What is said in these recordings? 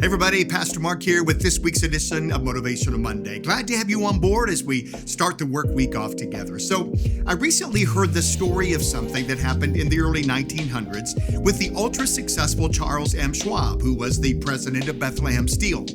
Hey everybody, Pastor Mark here with this week's edition of Motivational Monday. Glad to have you on board as we start the work week off together. So, I recently heard the story of something that happened in the early 1900s with the ultra-successful Charles M. Schwab, who was the president of Bethlehem Steel.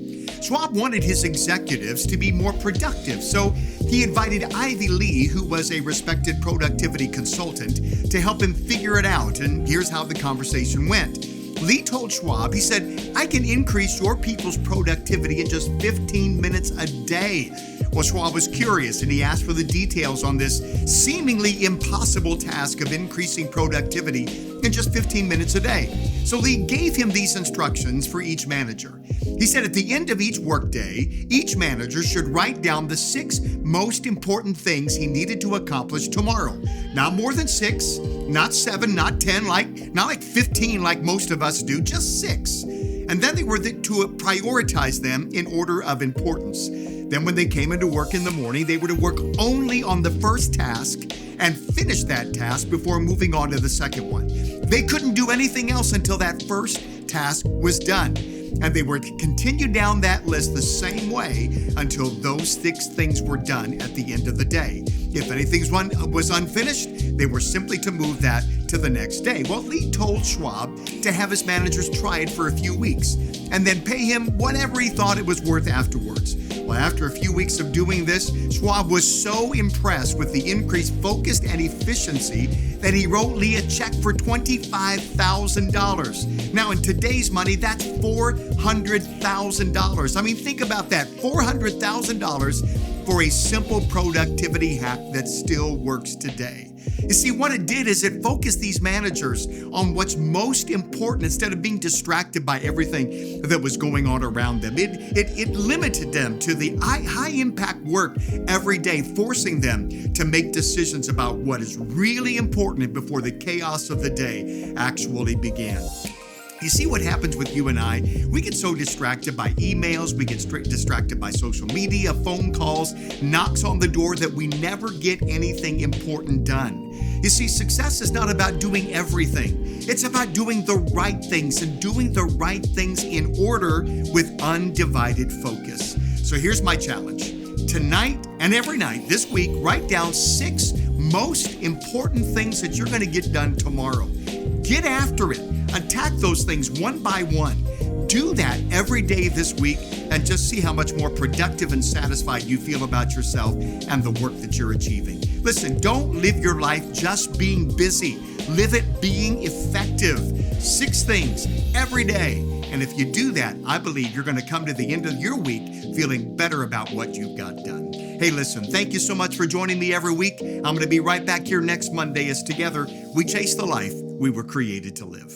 Schwab wanted his executives to be more productive, so he invited Ivy Lee, who was a respected productivity consultant, to help him figure it out, and here's how the conversation went. Lee told Schwab, he said, "I can increase your people's productivity in just 15 minutes a day." Well, Schwab was curious and he asked for the details on this seemingly impossible task of increasing productivity in just 15 minutes a day. So Lee gave him these instructions for each manager. He said at the end of each workday, each manager should write down the 6 most important things he needed to accomplish tomorrow. Not more than 6, not 7, not 10, not like 15 like most of us do, just 6. And then they were to prioritize them in order of importance. Then when they came into work in the morning, they were to work only on the first task and finish that task before moving on to the second one. They couldn't do anything else until that first task was done. And they were to continue down that list the same way until those 6 things were done at the end of the day. If anything was unfinished, they were simply to move that to the next day. Well, Lee told Schwab to have his managers try it for a few weeks and then pay him whatever he thought it was worth afterwards. Well, after a few weeks of doing this, Schwab was so impressed with the increased focus and efficiency that he wrote Lee a check for $25,000. Now, in today's money, that's $400,000. I mean, think about that, $400,000 for a simple productivity hack that still works today. You see, what it did is it focused these managers on what's most important instead of being distracted by everything that was going on around them. It limited them to the high-impact work every day, forcing them to make decisions about what is really important before the chaos of the day actually began. You see what happens with you and I? We get so distracted by emails, we get distracted by social media, phone calls, knocks on the door that we never get anything important done. You see, success is not about doing everything. It's about doing the right things and doing the right things in order with undivided focus. So here's my challenge. Tonight and every night this week, write down 6 most important things that you're going to get done tomorrow. Get after it. Attack those things one by one. Do that every day this week and just see how much more productive and satisfied you feel about yourself and the work that you're achieving. Listen, don't live your life just being busy. Live it being effective. 6 things every day. And if you do that, I believe you're going to come to the end of your week feeling better about what you've got done. Hey, listen, thank you so much for joining me every week. I'm going to be right back here next Monday as together we chase the life we were created to live.